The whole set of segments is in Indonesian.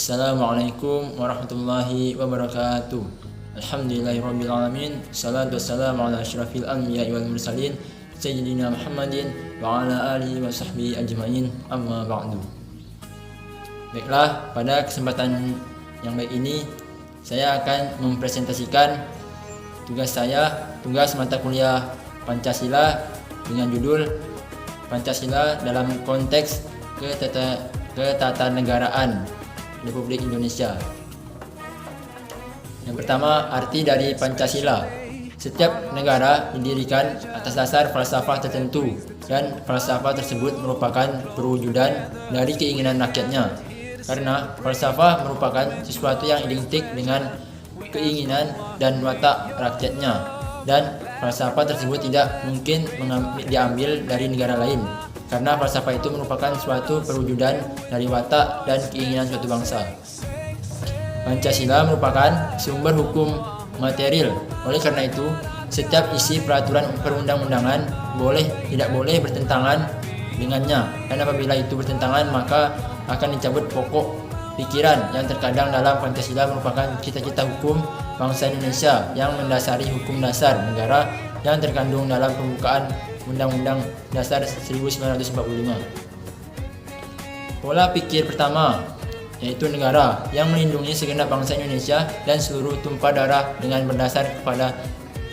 Assalamualaikum warahmatullahi wabarakatuh. Alhamdulillahirabbil alamin. Salatu wassalamu ala asyrafil anbiya'i wal mursalin sayyidina Muhammadin wa ala alihi wa sahbihi ajmain. Amma ba'du. Baiklah, pada kesempatan yang baik ini saya akan mempresentasikan tugas mata kuliah Pancasila dengan judul Pancasila dalam konteks ketatanegaraan Republik Indonesia. Yang pertama, arti dari Pancasila. Setiap negara didirikan atas dasar falsafah tertentu dan falsafah tersebut merupakan perwujudan dari keinginan rakyatnya. Karena falsafah merupakan sesuatu yang identik dengan keinginan dan watak rakyatnya, dan falsafah tersebut tidak mungkin diambil dari negara lain, karena falsafah itu merupakan suatu perwujudan dari watak dan keinginan suatu bangsa. Pancasila merupakan sumber hukum material. Oleh karena itu, setiap isi peraturan perundang-undangan tidak boleh bertentangan dengannya, dan apabila itu bertentangan maka akan dicabut pokok pikiran yang terkadang dalam Pancasila merupakan cita-cita hukum bangsa Indonesia yang mendasari hukum dasar negara yang terkandung dalam pembukaan Undang-Undang Dasar 1945. Pola pikir pertama, yaitu negara yang melindungi segenap bangsa Indonesia dan seluruh tumpah darah dengan berdasar kepada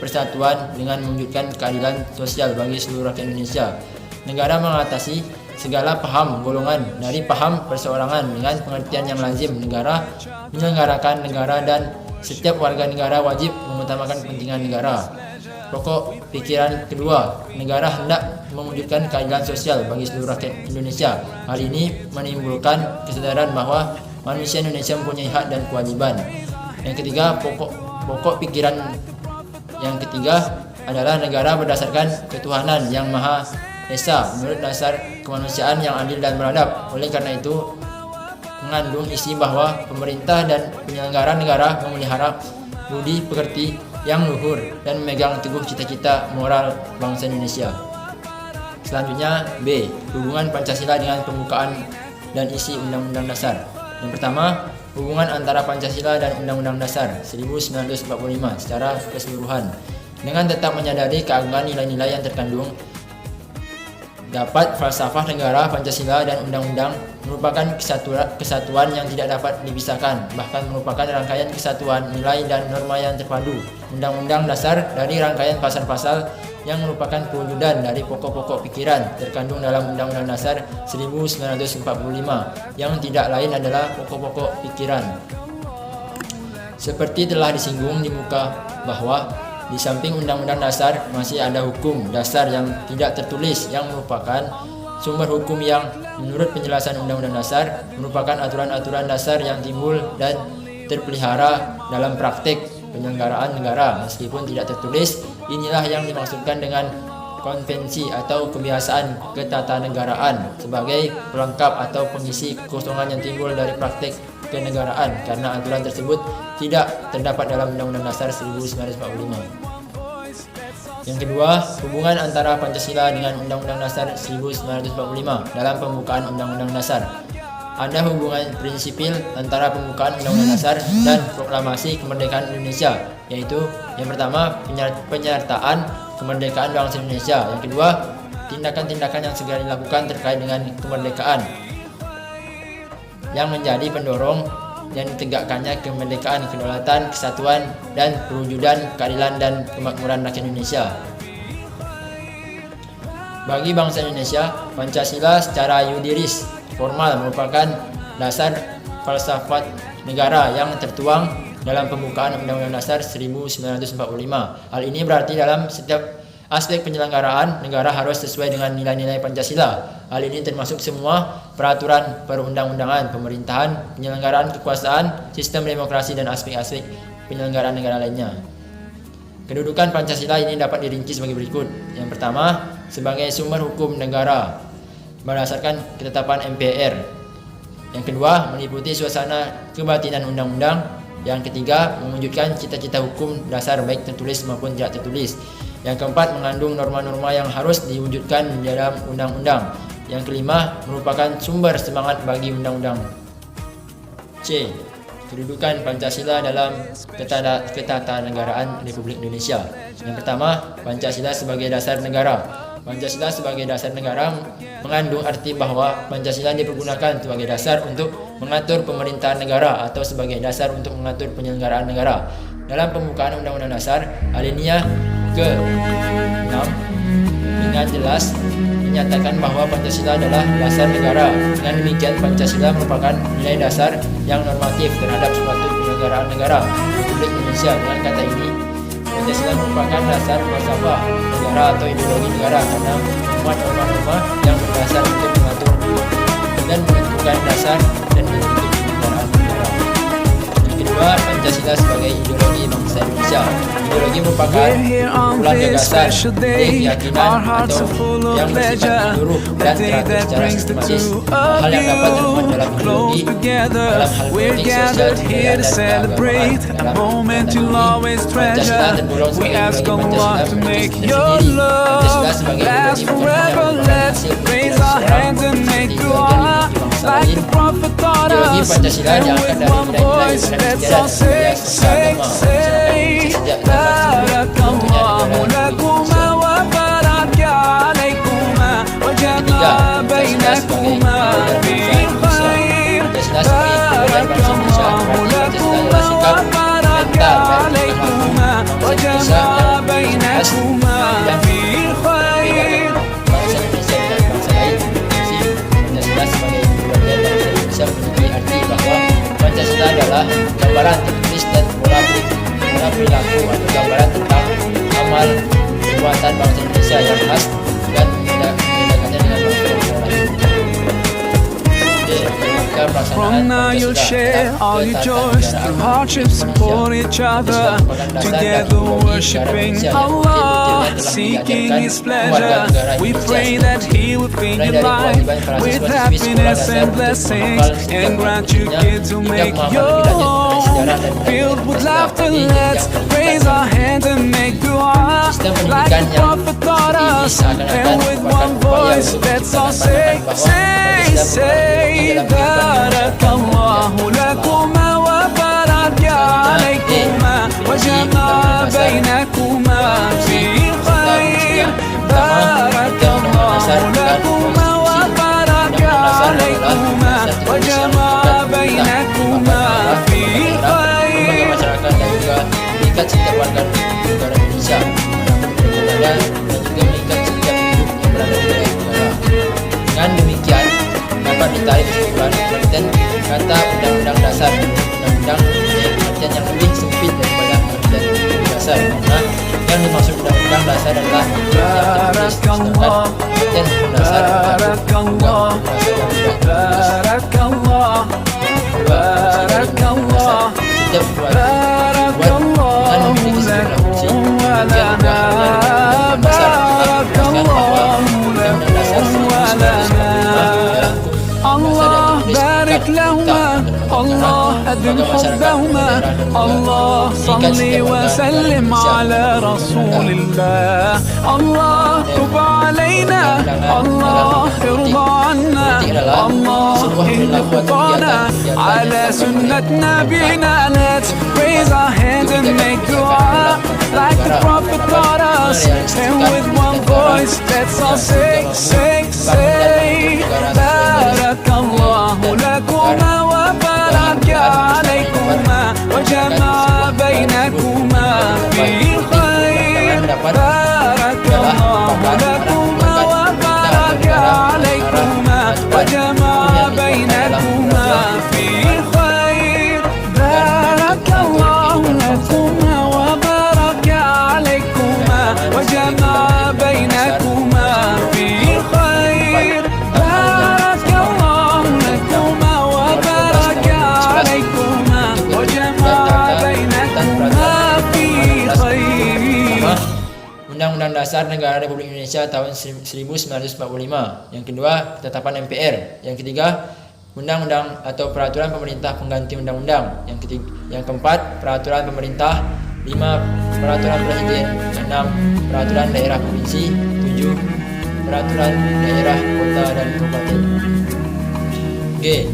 persatuan dengan mewujudkan keadilan sosial bagi seluruh rakyat Indonesia. Negara mengatasi segala paham golongan dari paham perseorangan dengan pengertian yang lazim. Negara menyelenggarakan negara dan setiap warga negara wajib mengutamakan kepentingan negara. Pokok pikiran kedua, negara hendak mewujudkan keadilan sosial bagi seluruh rakyat Indonesia. Hal ini menimbulkan kesadaran bahwa manusia Indonesia mempunyai hak dan kewajiban. Yang ketiga, pokok pikiran yang ketiga adalah negara berdasarkan ketuhanan yang Maha Esa menurut dasar kemanusiaan yang adil dan beradab. Oleh karena itu, mengandung isi bahwa pemerintah dan penyelenggara negara memelihara budi pekerti yang luhur dan memegang teguh cita-cita moral bangsa Indonesia. Selanjutnya, B. Hubungan Pancasila dengan pembukaan dan isi Undang-Undang Dasar. Yang pertama, hubungan antara Pancasila dan Undang-Undang Dasar 1945 secara keseluruhan. Dengan tetap menyadari keagungan nilai-nilai yang terkandung dapat falsafah negara, Pancasila dan Undang-Undang merupakan kesatuan yang tidak dapat dipisahkan, bahkan merupakan rangkaian kesatuan nilai dan norma yang terpadu. Undang-Undang Dasar dari rangkaian pasal-pasal yang merupakan perwujudan dari pokok-pokok pikiran terkandung dalam Undang-Undang Dasar 1945 yang tidak lain adalah pokok-pokok pikiran. Seperti telah disinggung di muka bahwa di samping Undang-Undang Dasar masih ada hukum dasar yang tidak tertulis yang merupakan sumber hukum yang menurut penjelasan Undang-Undang Dasar merupakan aturan-aturan dasar yang timbul dan terpelihara dalam praktik penyelenggaraan negara meskipun tidak tertulis. Inilah yang dimaksudkan dengan konvensi atau kebiasaan ketatanegaraan sebagai pelengkap atau pengisi kekosongan yang timbul dari praktik kenegaraan karena aturan tersebut tidak terdapat dalam Undang-Undang Dasar 1945. Yang kedua, hubungan antara Pancasila dengan Undang-Undang Dasar 1945 dalam pembukaan Undang-Undang Dasar. Ada hubungan prinsipil antara pembukaan Undang-Undang Dasar dan proklamasi kemerdekaan Indonesia, yaitu yang pertama, penyertaan kemerdekaan bangsa Indonesia. Yang kedua, tindakan-tindakan yang segera dilakukan terkait dengan kemerdekaan yang menjadi pendorong dan ditegakkannya kemerdekaan, kedaulatan, kesatuan, dan perwujudan keadilan dan kemakmuran rakyat Indonesia. Bagi bangsa Indonesia, Pancasila secara yuridis formal merupakan dasar falsafat negara yang tertuang dalam pembukaan Undang-Undang Dasar 1945. Hal ini berarti dalam setiap aspek penyelenggaraan negara harus sesuai dengan nilai-nilai Pancasila. Hal ini termasuk semua peraturan perundang-undangan, pemerintahan, penyelenggaraan kekuasaan, sistem demokrasi, dan aspek-aspek penyelenggaraan negara lainnya. Kedudukan Pancasila ini dapat dirinci sebagai berikut. Yang pertama, sebagai sumber hukum negara berdasarkan ketetapan MPR. Yang kedua, meliputi suasana kebatinan undang-undang. Yang ketiga, mewujudkan cita-cita hukum dasar baik tertulis maupun tidak tertulis. Yang keempat, mengandung norma-norma yang harus diwujudkan di dalam undang-undang. Yang kelima, merupakan sumber semangat bagi undang-undang. C. Kedudukan Pancasila dalam ketatanegaraan Republik Indonesia. Yang pertama, Pancasila sebagai dasar negara. Pancasila sebagai dasar negara mengandung arti bahwa Pancasila dipergunakan sebagai dasar untuk mengatur pemerintahan negara atau sebagai dasar untuk mengatur penyelenggaraan negara. Dalam pembukaan Undang-Undang Dasar, alinea ke-6 dengan jelas menyatakan bahwa Pancasila adalah dasar negara. Dengan demikian, Pancasila merupakan nilai dasar yang normatif terhadap suatu penyelenggaraan negara Republik Indonesia. Dengan kata ini, Pancasila merupakan dasar falsafah negara atau ideologi negara karena memuat norma-norma yang berdasar untuk mengatur dan menentukan dasar dan bentuk penyelenggaraan negara. Yang kedua, Pancasila sebagai ideologi bangsa Indonesia. Ideologi merupakan kumpulan gagasan, keyakinan atau yang bersifat menyeluruh dan teratur secara sistematis. Hal yang dapat termuat dalam ideologi dalam hal politik, sosial, budaya, dan keagamaan. Pancasila tergolong sebagai ideologi Pancasila sendiri. Pancasila sebagai ideologi bukan hanya merupakan hasil pikiran seorang seperti ideologi bangsa lain. Ideologi Pancasila diangkat dari nilai-nilai dan sejarah dan agama. Sejak Barakallahu lakuma wa baraka alaikuma wa jama'a bainakuma bil khair. Barakallahu lakuma wa baraka alaikuma wa jama'a bainakuma bil khair. Bangsa Indonesia dan bangsa lain Pancasila sebagai bagian bangsa Indonesia memiliki arti bahwa Pancasila adalah gambaran tertulis dan pola perilaku atau gambaran tentang amal perbuatan bangsa Indonesia yang khas dan membedakannya dengan bangsa lain. From now you'll share all your joys through hardships, support each other, together worshiping Allah, seeking His pleasure. We pray that He will fill your life with happiness and blessings and grant you kids to make your home filled with laughter. Let's raise our hands and make dua like the Prophet taught us, and with one voice let's all say Barakallahu lakuma wa baraka alaikuma wa jama'a bainakuma fil khair. Barakallahu lakuma wa baraka alaikuma wa jama'a bainakuma fil khair. Masyarakat dan juga mengikat setiap warga negara Indonesia dan juga mengikat setiap penduduk yang berada di wilayah negara. Dengan demikian dapat ditarik kesimpulan pengertian kata Undang-Undang Dasar. Undang-undang mempunyai pengertian yang lebih sempit daripada pengertian Undang-Undang Dasar karena yang dimaksud Undang-Undang Dasar adalah yang tertulis, sedangkan pengertian Undang-Undang Dasar adalah Undang-Undang setiap buat dengan memiliki sejumlah fungsi. Kemudian Undang-Undang Dasar menjelaskan bahwa Undang-Undang Dasar 1945 Allah barik lahuma, Allah adim hubbahuma, Allah salli wa sallim ala rasulillah. Allah tub alayna, Allah irda anna, Allah ihdi khutana ala sunnat nabina. Let's raise our hands and make dua like the Prophet taught us, and with one voice let's all say Barakallahu lakuma wa baraka alaikuma wa jama'a bainakuma fil khair. Barakallahu lakuma wa baraka alaikuma wa jama'a bainakuma fil khair. Barakallahu lakuma wa baraka alaikuma wa jama'a bainakuma fil khair. Undang-Undang Dasar Negara Republik Indonesia tahun 1945. Yang kedua, ketetapan MPR. Yang ketiga, undang-undang atau peraturan pemerintah pengganti undang-undang. Yang keempat, peraturan pemerintah. 5, peraturan presiden. 6, peraturan daerah provinsi. 7, peraturan daerah kota dan kabupaten. G.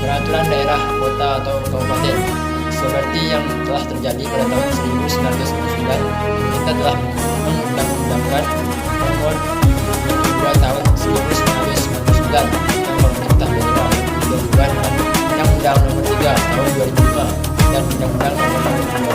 peraturan daerah, kota atau kabupaten. Seperti yang telah terjadi pada tahun 1999, pemerintah telah mengundang-undangkan nomor 2 tahun 1999 tentang pemerintah daerah, diubah dengan Undang-Undang nomor 3 tahun 2005 dan Undang-Undang nomor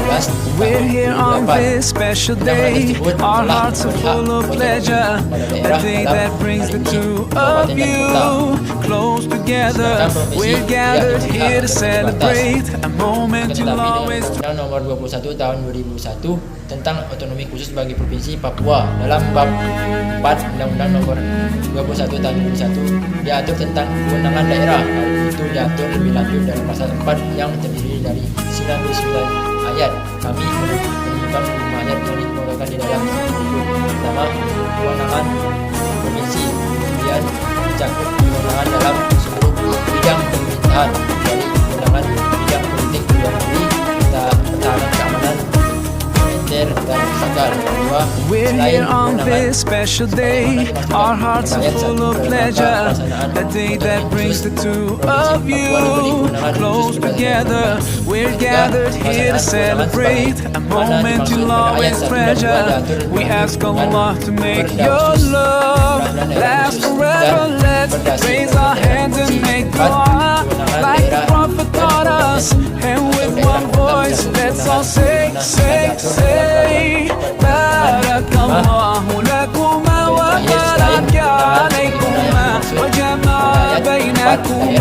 12 We're here on tahun this 2008. special day. Our hearts are full of pleasure. A day that brings the two of you close together. We're gathered here to celebrate a moment you'll always. Undang nomor 21 tahun 2001 tentang otonomi khusus bagi Provinsi Papua. Dalam bab 4 Undang-Undang nomor 21 tahun 2001 diatur tentang kewenangan daerah. Hal itu diatur lebih lanjut dalam pasal 4 yang terdiri dari 99 ayat. Kami menemukan 5 ayat yang dikemukakan di dalam berikut. Pertama, kewenangan provinsi, kemudian mencakup kewenangan dalam seluruh bidang pemerintahan, dari kewenangan bidang politik luar negeri, pertahanan keamanan, militer dan fiskal. Kedua, We're selain here on kewenangan this special day. Our hearts are full of pleasure. A day that brings the two of you close together. We're gathered here to celebrate a moment you'll always treasure. We ask Allah to make your love last forever. Let's raise our hands and make dua like the Prophet taught us. And with one voice, let's all say, say, say. Barakallahu lakuma wa baraka alaykuma wa jama'a bainakum